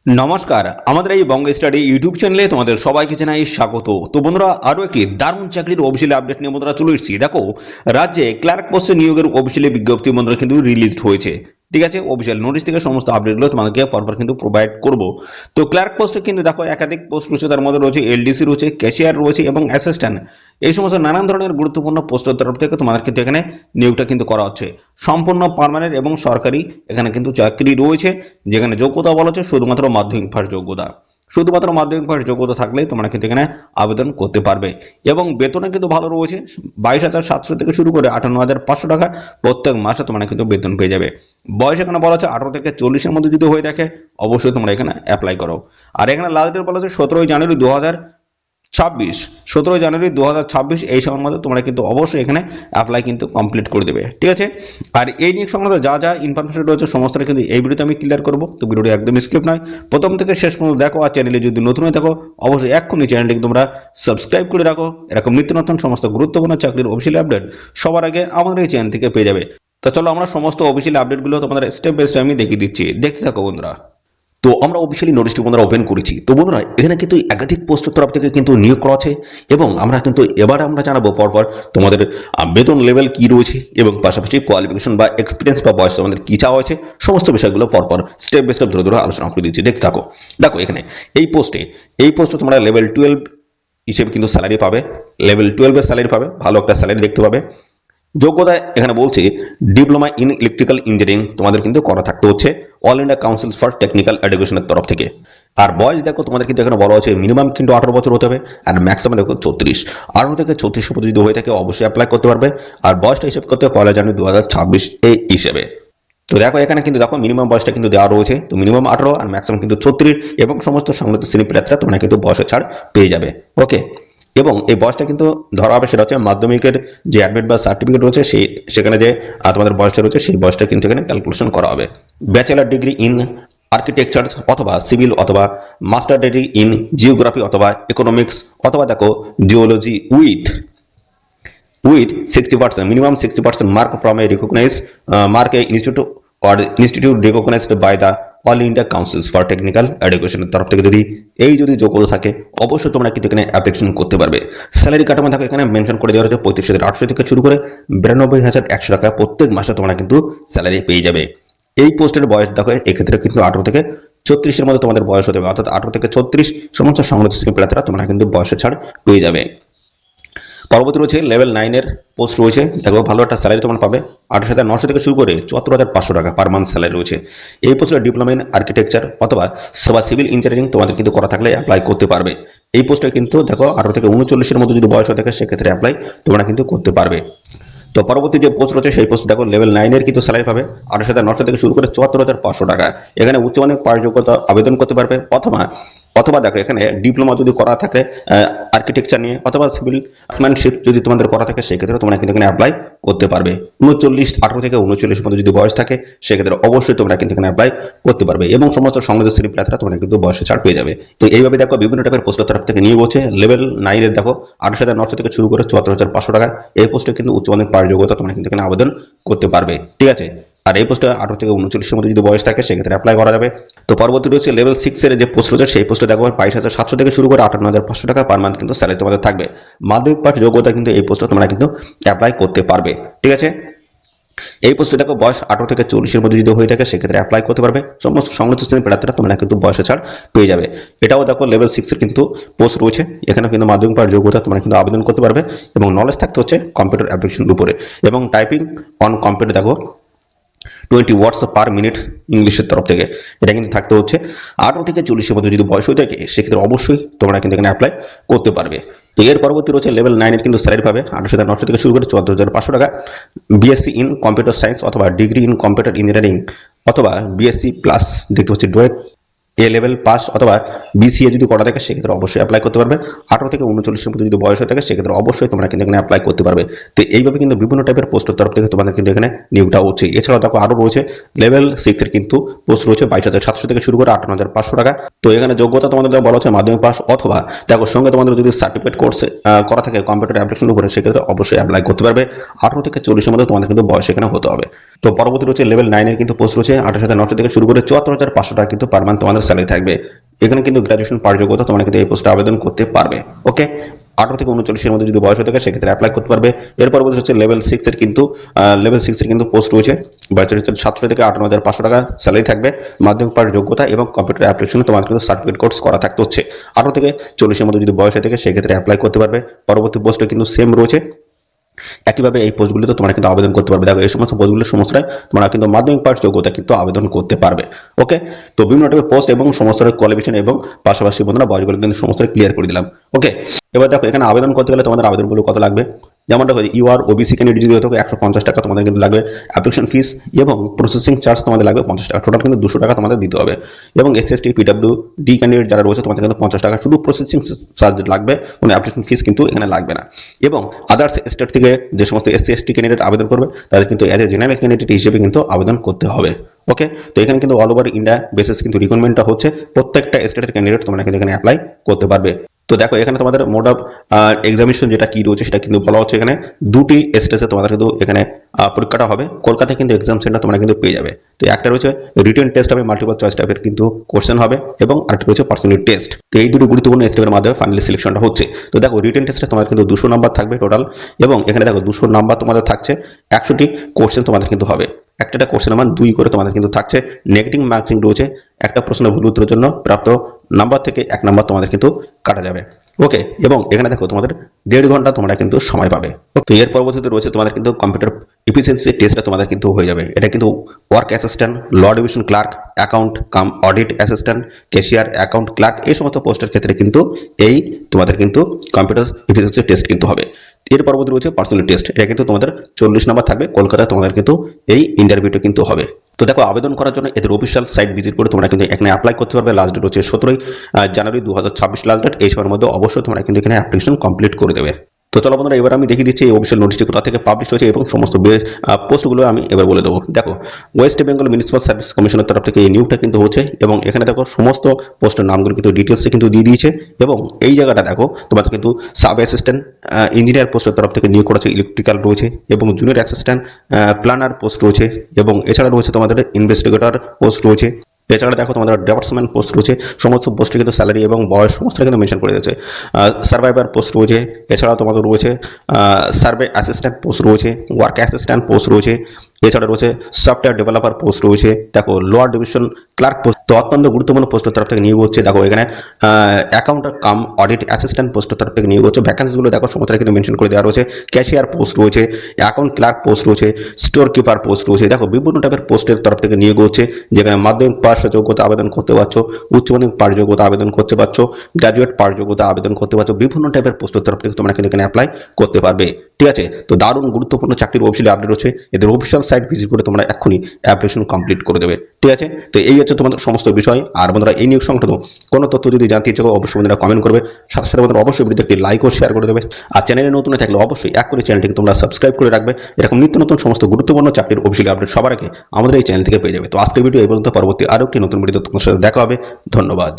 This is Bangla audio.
নমস্কার, আমাদের এই বঙ্গ স্টাডি ইউটিউব চ্যানেলে তোমাদের সবাইকে জানাই স্বাগত। তো বন্ধুরা, আরও একটি দারুণ চাকরির অফিসিয়ালি আপডেট নিয়ে বন্ধুরা চলে এসেছি। দেখো, রাজ্যে ক্লার্ক পোস্টে নিয়োগের অফিসিয়ালি বিজ্ঞপ্তি বন্ধুরা কিন্তু রিলিজ হয়েছে। ঠিক আছে, অফিসিয়াল নোটিশ থেকে সমস্ত আপডেটগুলো তোমাদেরকে পরপর কিন্তু প্রোভাইড করব। তো ক্লার্ক পোস্টে কিন্তু দেখো একাধিক পোস্ট রয়েছে, তার মধ্যে রয়েছে এলডিসি রয়েছে, ক্যাশিয়ার রয়েছে এবং অ্যাসিস্ট্যান্ট। এই সমস্ত নানান ধরনের গুরুত্বপূর্ণ পোস্টের তরফ থেকে তোমাদের কিন্তু এখানে নিয়োগটা কিন্তু করা হচ্ছে। সম্পূর্ণ পার্মানেন্ট এবং সরকারি এখানে কিন্তু চাকরি রয়েছে, যেখানে যোগ্যতা বলা হচ্ছে শুধুমাত্র মাধ্যমিক পাস যোগ্যতা। শুধুমাত্র মাধ্যমিক পাস যোগ্যতা থাকলেই তোমরা কিন্তু এখানে আবেদন করতে পারবে এবং বেতনে কিন্তু ভালো রয়েছে। 22,700 থেকে শুরু করে 58,500 টাকা প্রত্যেক মাসে তোমরা কিন্তু বেতন পেয়ে যাবে। বয়স এখানে বলা হচ্ছে 18 থেকে 40-এর মধ্যে যদি হয়ে থাকে অবশ্যই তোমরা এখানে অ্যাপ্লাই করো। আর এখানে লাস্ট ডেট বলা হচ্ছে 17 জানুয়ারি 2026, 17 জানুয়ারি 2026 এই সময়ের মধ্যে তোমরা কিন্তু অবশ্যই এখানে অ্যাপ্লাই কিন্তু কমপ্লিট করে দেবে। ঠিক আছে, আর এই নিয়ে সংক্রান্ত যা যা ইনফরমেশন রয়েছে সমস্তটা কিন্তু এই ভিডিওতে আমি ক্লিয়ার করবো। তো ভিডিওটি একদম স্কিপ নয়, প্রথম থেকে শেষ পর্যন্ত দেখো। আর চ্যানেলে যদি নতুন হয়ে থাকো অবশ্যই এক্ষুনি চ্যানেলটিকে তোমরা সাবস্ক্রাইব করে রাখো। এরকম নিত্য নতুন সমস্ত গুরুত্বপূর্ণ চাকরির অফিসিয়াল আপডেট সবার আগে আমাদের এই চ্যানেল থেকে পেয়ে যাবে। তো চলো আমরা সমস্ত অফিসিয়াল আপডেটগুলো তোমাদের স্টেপ বাই স্টেপ আমি দেখিয়ে দিচ্ছি, দেখতে থাকো বন্ধুরা। তো আমরা অফিসিয়ালি নোটিশটি বন্ধুরা ওপেন করেছি। তো বন্ধুরা, এখানে কিন্তু একাধিক পোস্টের তরফ থেকে কিন্তু নিয়োগ করা আছে এবং আমরা কিন্তু এবার আমরা জানাবো পরপর তোমাদের বেতন লেভেল কি রয়েছে এবং পাশাপাশি কোয়ালিফিকেশন বা এক্সপিরিয়েন্স বা বয়স তোমাদের কি চাওয়া হয়েছে সমস্ত বিষয়গুলো পরপর স্টেপ বাই স্টেপ ধরে ধরে আলোচনা করে দিচ্ছি, দেখতে থাকো। দেখো, এখানে এই পোস্টে তোমরা লেভেল 12 হিসেবে কিন্তু স্যালারি পাবে। লেভেল 12 এর স্যালারি পাবে, ভালো একটা স্যালারি দেখতে পাবে। যোগ্যতা এখানে বলছে ডিপ্লোমা ইন ইলেকট্রিক্যাল ইঞ্জিনিয়ারিং তোমাদের কিন্তু করা থাকতে হচ্ছে all India council for technical এডুকেশনের তরফ থেকে। আর বয়স দেখো তোমাদের কিন্তু এখানে বলা হচ্ছে মিনিমাম কিন্তু 18 বছর হতে হবে আর ম্যাক্সিমাম দেখো 34। 18 থেকে 34 পর্যন্ত যদি হয়ে থাকে অবশ্যই অ্যাপ্লাই করতে পারবে। আর বয়সটা হিসেব করতে হবে 1 জানুয়ারি 2026 এই হিসেবে। তো দেখো, এখানে কিন্তু দেখো মিনিমাম বয়সটা কিন্তু দেওয়া রয়েছে। তো মিনিমাম 18 আর ম্যাক্সিমাম কিন্তু 34 এবং সমস্ত সংগঠিত শ্রেণী প্রার্থীরা তোমরা কিন্তু বয়সের ছাড় পেয়ে যাবে। ওকে, এবং এই বয়সটা কিন্তু ধরা হবে সেটা হচ্ছে মাধ্যমিকের যে অ্যাডমিট বা সার্টিফিকেট রয়েছে সেখানে যে তোমাদের বয়সটা রয়েছে সেই বয়সটা কিন্তু এখানে ক্যালকুলেশন করা হবে। ব্যাচেলার ডিগ্রি ইন আর্কিটেকচার অথবা সিভিল অথবা মাস্টার ডিগ্রি ইন জিওগ্রাফি অথবা ইকোনমিক্স অথবা দেখো geology with 60%, minimum 60% mark from a recognized mark a institute recognized by the all India council's for technical এডুকেশনের তরফ থেকে যদি যোগ্যতা থাকে অবশ্যই তোমরা কিন্তু এখানে অ্যাপ্লিকেশন করতে পারবে। স্যালারি কাঠামো থাকে এখানে মেনশন করে দেওয়া হয়েছে 35,800 থেকে শুরু করে 92,100 টাকা প্রত্যেক মাসে তোমরা কিন্তু স্যালারি পেয়ে যাবে। এই পোস্টের বয়স দেখো এক্ষেত্রে কিন্তু 18 থেকে 34-এর মধ্যে তোমাদের বয়স হতে হবে, অর্থাৎ 18 থেকে 36 সমস্ত সংগঠিত শ্রেণী প্রার্থীরা তোমরা কিন্তু বয়সের ছাড় পেয়ে যাবে। পরবর্তী রয়েছে লেভেল 9 এর পোস্ট রয়েছে। দেখো, ভালো একটা স্যালারি তোমরা পাবে। 28,900 থেকে শুরু করে 74,500 টাকা পার মান্থ স্যালারি রয়েছে। এই পোস্টে ডিপ্লোমা ইন আর্কিটেকচার অথবা সিভিল ইঞ্জিনিয়ারিং তোমাদের কিন্তু করা থাকলে অ্যাপ্লাই করতে পারবে। এই পোস্টে কিন্তু দেখো 18 থেকে 39-এর মধ্যে যদি বয়স হয়ে থাকে সেক্ষেত্রে অ্যাপ্লাই তোমরা কিন্তু করতে পারবে। তো পরবর্তী যে পোস্ট রয়েছে সেই পোস্ট দেখো লেভেল 9 এর কিন্তু স্যালারি পাবে 28,900 থেকে শুরু করে 74,500 টাকা। এখানে উচ্চমানের পাশ যোগ্যতা আবেদন করতে পারবে অথবা দেখো এখানে ডিপ্লোমা যদি করা থাকে আর্কিটেকচার নিয়ে অথবা সিভিল ক্রাফটসম্যানশিপ যদি তোমাদের করা থাকে সেক্ষেত্রে তোমরা কিন্তু এখানে অ্যাপ্লাই করতে পারবে। 18 থেকে 39 মধ্যে যদি বয়স থাকে সেক্ষেত্রে অবশ্যই তোমরা কিন্তু এখানে অ্যাপ্লাই করতে পারবে এবং সমস্ত সংগঠিত শ্রেণী প্রার্থীরা তোমরা কিন্তু বয়সে ছাড় পেয়ে যাবে। তো এইভাবে দেখো বিভিন্ন টাইপের পোস্টের তরফ থেকে নিয়োগ হচ্ছে। লেভেল 9 এর দেখো 28,900 থেকে শুরু করে 74,500 টাকা। এই পোস্টে কিন্তু উচ্চমানের পাশ যোগ্যতা তোমরা কিন্তু এখানে আবেদন করতে পারবে। ঠিক আছে, আর এই পোস্টে 18 থেকে 39-এর মধ্যে যদি বয়স থাকে সেক্ষেত্রে অ্যাপ্লাই করা যাবে। তো পরবর্তী রয়েছে লেভেল 6 এর যে পোস্ট রয়েছে সেই পোস্টে দেখো 22,700 থেকে শুরু করে 58,500 টাকা পার মান্থ কিন্তু স্যালারি তোমাদের থাকবে। মাধ্যমিক পাস যোগ্যতা কিন্তু এই পোস্টে তোমরা কিন্তু অ্যাপ্লাই করতে পারবে। ঠিক আছে, এই পোস্টে দেখো বয়স 18 থেকে 40-এর মধ্যে যদি হয়ে থাকে সেক্ষেত্রে অ্যাপ্লাই করতে পারবে। সমস্ত সংগঠিত শ্রেণীর প্রার্থীরা তোমরা কিন্তু বয়সে ছাড় পেয়ে যাবে। এটাও দেখো লেভেল 6 এর কিন্তু পোস্ট রয়েছে। এখানে কিন্তু মাধ্যমিক পাস যোগ্যতা তোমরা কিন্তু আবেদন করতে পারবে এবং নলেজ থাকতে হচ্ছে কম্পিউটার অ্যাপ্লিকেশনের উপরে এবং টাইপিং অন কম্পিউটার দেখো 20 ওয়ার্ডস পার মিনিট ইংলিশের তরফ থেকে এটা কিন্তু থাকতে হচ্ছে। 18 থেকে 40-এর মধ্যে যদি বয়স হয়ে থাকে সেক্ষেত্রে অবশ্যই তোমরা কিন্তু এখানে অ্যাপ্লাই করতে পারবে। তো এর পরবর্তী রয়েছে লেভেল 9 এর কিন্তু স্যালারি পাবে 28,900 থেকে শুরু করে 74,500 টাকা। বিএসসি ইন কম্পিউটার সায়েন্স অথবা ডিগ্রি ইন কম্পিউটার ইঞ্জিনিয়ারিং অথবা বিএসসি প্লাস দেখতে হচ্ছে ডোয়েক এ লেভেল পাস অথবা বিসিএ যদি করা থাকে সেক্ষেত্রে অবশ্যই অ্যাপ্লাই করতে পারবে। 18 থেকে 39-এর মধ্যে যদি বয়স হয়ে থাকে সেক্ষেত্রে অবশ্যই তোমরা কিন্তু এখানে অ্যাপ্লাই করতে পারবে। তো এইভাবে কিন্তু বিভিন্ন টাইপের পোস্টের তরফ থেকে তোমাদের কিন্তু এখানে নিয়োগটা হচ্ছে। এছাড়াও দেখো আরও রয়েছে লেভেল 6 এর কিন্তু পোস্ট রয়েছে 22,700 থেকে শুরু করে 58,500 টাকা। তো এখানে যোগ্যতা তোমাদের বলা হচ্ছে মাধ্যমিক পাস অথবা দেখো সঙ্গে তোমাদের যদি সার্টিফিকেট কোর্স করা থাকে কম্পিউটার অ্যাপ্লিকেশনের উপরে সেক্ষেত্রে অবশ্যই অ্যাপ্লাই করতে পারবে। 18 থেকে 40-এর মধ্যে তোমাদের কিন্তু বয়স এখানে হতে হবে। তো পরবর্তী রয়েছে লেভেল 9 এর কিন্তু পোস্ট রয়েছে 28,900 থেকে শুরু করে 74,500 টাকা কিন্তু পার মান্থ তোমাদের স্যালারি থাকবে। এখানে কিন্তু গ্র্যাজুয়েশন পার যোগ্যতা তোমরা কিন্তু এই পোস্টে আবেদন করতে পারবে। ওকে, 18 থেকে 39 এর মধ্যে যদি বয়স হয়ে থাকে সেক্ষেত্রে অ্যাপ্লাই করতে পারবে। এর পরবর্তী হচ্ছে লেভেল 6 এর কিন্তু পোস্ট রয়েছে। বছরে 700 থেকে 58,500 টাকা স্যালারি থাকবে। মাধ্যমিক পার যোগ্যতা এবং কম্পিউটার অ্যাপ্লিকেশনে তোমার কিন্তু সার্টিফিকেট কোর্স করা থাকতে হচ্ছে। 18 থেকে 40 এর মধ্যে যদি বয়স হয়ে থাকে সেক্ষেত্রে অ্যাপ্লাই করতে পারবে। পরবর্তী পোস্টে কিন্তু সেম রয়েছে। একইভাবে এই পোস্টগুলিতে তোমরা কিন্তু আবেদন করতে পারবে। দেখো এই সমস্ত পোস্টগুলোর সমস্যায় তোমরা কিন্তু মাধ্যমিক পাস যোগ্যতা কিন্তু আবেদন করতে পারবে। ওকে, তো বিভিন্ন টাইপের পোস্ট এবং সমস্ত কোয়ালিফিকেশন এবং পাশাপাশি বন্ধুরা বয়সগুলো কিন্তু সমস্ত ক্লিয়ার করে দিলাম। ওকে, এবার দেখো এখানে আবেদন করতে গেলে তোমাদের আবেদনগুলো কত লাগবে। যেমনটা ইউআর ওবিসি ক্যান্ডিডেট যদি হয়ে থাকে 150 টাকা তোমাদের কিন্তু লাগবে অ্যাপ্লিকেশন ফিস এবং প্রসেসিং চার্জ তোমাদের লাগবে 50 টাকা। টোটাল কিন্তু 200 টাকা তোমাদের দিতে হবে। এবং এসএসটি পিডব্লিউডি ক্যান্ডিডেট যারা রয়েছে তোমাদের কিন্তু 50 টাকা শুধু প্রসেসিং চার্জ লাগবে, কোনো অ্যাপ্লিকেশন ফিস কিন্তু এখানে লাগবে না। এবং আদার্স স্টেট থেকে যে সমস্ত এসসি এসটি ক্যান্ডিডেট আবেদন করবে তাদের কিন্তু অ্যাজ এ জেনারেল ক্যান্ডিডেট হিসেবে কিন্তু আবেদন করতে হবে। ওকে, তো এখানে কিন্তু অল ওভার ইন্ডিয়া বেসিস কিন্তু রিকোয়ারমেন্টটা হচ্ছে প্রত্যেকটা স্টেটের ক্যান্ডিডেট তোমরা কিন্তু এখানে অ্যাপ্লাই করতে পারবে। তো দেখো এখানে তোমাদের মোড অফ এক্সামিনেশন যেটা কি রয়েছে সেটা কিন্তু বলা হচ্ছে এখানে দুটি স্টেজে তোমাদের কিন্তু এখানে পরীক্ষাটা হবে। কলকাতায় কিন্তু এক্সাম সেন্টার তোমরা কিন্তু পেয়ে যাবে। তো একটা রয়েছে রিটেন টেস্ট হবে, মাল্টিপল চয়েস টাইপের কিন্তু কোশ্চেন হবে এবং আরেকটা রয়েছে পার্সোনালিটি টেস্ট। তো এই দুটো গুরুত্বপূর্ণ স্টেপের মাধ্যমে ফাইনালি সিলেকশনটা হচ্ছে। তো দেখো রিটেন টেস্টে তোমাদের কিন্তু 200 নাম্বার থাকবে টোটাল এবং এখানে দেখো 200 নাম্বার তোমাদের থাকছে, 100টি কোশ্চেন তোমাদের কিন্তু হবে। একটা কোশ্চেনের মান 2 করে তোমাদের কিন্তু থাকছে। নেগেটিভ মার্কিং রয়েছে, একটা প্রশ্নের ভুল উত্তরের জন্য প্রাপ্ত নাম্বার থেকে 1 নাম্বার তোমাদের কিন্তু কাটা যাবে। ওকে, এবং এখানে দেখো তোমাদের 1.5 ঘন্টা তোমরা কিন্তু সময় পাবে। তো এর পরবর্তীতে রয়েছে তোমাদের কিন্তু কম্পিউটার এফিসিয়েন্সি টেস্টটা তোমাদের কিন্তু হয়ে যাবে। এটা কিন্তু work assistant, lower division clerk, account cum audit assistant, cashier, account clerk এই সমস্ত পোস্টের ক্ষেত্রে কিন্তু এই তোমাদের কিন্তু কম্পিউটার এফিসিয়েন্সি টেস্ট কিন্তু হবে। এর পরবর্তী রয়েছে পার্সোনালিটি টেস্ট। এটা কিন্তু তোমাদের 40 নাম্বার থাকবে। কলকাতায় তোমাদের কিন্তু এই ইন্টারভিউটা কিন্তু হবে। তো দেখো আবেদন করার জন্য এদের অফিসিয়াল সাইট ভিজিট করে তোমরা কিন্তু এখানে অ্যাপ্লাই করতে পারবে। লাস্ট ডেট হচ্ছে 17 জানুয়ারি 2026 লাস্ট ডেট। এই সময়ের মধ্যে অবশ্যই তোমরা কিন্তু এখানে অ্যাপ্লিকেশন কমপ্লিট করে দেবে। তো চলো বন্ধুরা এবার আমি দেখিয়ে দিচ্ছি এই অফিসিয়াল নোটিশটি কোথা থেকে পাবলিশ হয়েছে এবং সমস্ত পোস্টগুলো আমি এবার বলে দেবো। দেখো ওয়েস্ট বেঙ্গল মিউনিসিপাল সার্ভিস কমিশনের তরফ থেকে এই নিয়োগটা কিন্তু হচ্ছে এবং এখানে দেখো সমস্ত পোস্টের নামগুলো কিন্তু ডিটেলসে কিন্তু দিয়ে দিয়েছে। এবং এই জায়গাটা দেখো তোমাদের কিন্তু সাব অ্যাসিস্ট্যান্ট ইঞ্জিনিয়ার পোস্টের তরফ থেকে নিয়োগ করা হচ্ছে, ইলেকট্রিক্যাল রয়েছে এবং জুনিয়র অ্যাসিস্ট্যান্ট প্ল্যানার পোস্ট রয়েছে এবং এছাড়া রয়েছে তোমাদের ইনভেস্টিগেটর পোস্ট রয়েছে। এছাড়া দেখো তোমাদের ডেভেলপমেন্ট পোস্ট রয়েছে, সমস্ত পোস্টে কিন্তু স্যালারি এবং বয়স সমস্ত কিন্তু মেনশন করে দিয়েছে। সার্ভাইভার পোস্ট রয়েছে, এছাড়া তোমাদের রয়েছে সার্ভে অ্যাসিস্ট্যান্ট পোস্ট রয়েছে, ওয়ার্ক অ্যাসিস্ট্যান্ট পোস্ট রয়েছে, এছাড়া রয়েছে সফটওয়্যার ডেভেলপার পোস্ট রয়েছে। দেখো লোয়ার ডিভিশন ক্লার্ক পোস্ট তো অত্যন্ত গুরুত্বপূর্ণ পোস্টের তরফ থেকে নিয়োগ হচ্ছে। দেখো এখানে অ্যাকাউন্ট কাম অডিট অ্যাসিস্ট্যান্ট পোস্টের তরফ থেকে নিয়োগ হচ্ছে। ভ্যাকেন্সিগুলো দেখো সমস্ত কিন্তু মেনশন করে দেওয়া রয়েছে। ক্যাশিয়ার পোস্ট রয়েছে, অ্যাকাউন্ট ক্লার্ক পোস্ট রয়েছে, স্টোর কিপার পোস্ট রয়েছে। দেখো বিভিন্ন টাইপের পোস্টের তরফ থেকে নিয়োগ হচ্ছে, যেখানে মাধ্যমিক পাস যোগ্যতা আবেদন করতে পারছো, উচ্চ মাধ্যমিক পাস যোগ্যতা আবেদন করতে পারছো, গ্র্যাজুয়েট পাস যোগ্যতা আবেদন করতে পারছো। বিভিন্ন টাইপের পোস্টের তরফ থেকে তোমরা কিন্তু এখানে অ্যাপ্লাই করতে পারবে। ঠিক আছে, তো দারুণ গুরুত্বপূর্ণ চাকরির অফিসিয়াল আপডেট হচ্ছে। এদের অফিসিয়াল সাইট ভিজিট করে তোমরা এক্ষুনি অ্যাপ্লিকেশন কমপ্লিট করে দেবে। ঠিক আছে, তো এই হচ্ছে তোমাদের সমস্ত বিষয়। আর বন্ধুরা এই নিয়োগ সংক্রান্ত কোনো তথ্য যদি জানতে ইচ্ছে করো অবশ্যই বন্ধুরা কমেন্ট করবে। সাথে সাথে বন্ধুরা অবশ্যই ভিডিওতে একটি লাইক ও শেয়ার করে দেবে। আর চ্যানেলে নতুন থাকলে অবশ্যই এক করে চ্যানেলটিকে তোমরা সাবস্ক্রাইব করে রাখবে। এরকম নিত্য নতুন সমস্ত গুরুত্বপূর্ণ চাকরির অফিসিয়াল আপডেট সবার আগে আমাদের এই চ্যানেল থেকে পেয়ে যাবে। তো আজকের ভিডিও এই পর্যন্ত, পরবর্তী আরও একটি নতুন ভিডিওতে তোমার সাথে দেখা হবে। ধন্যবাদ।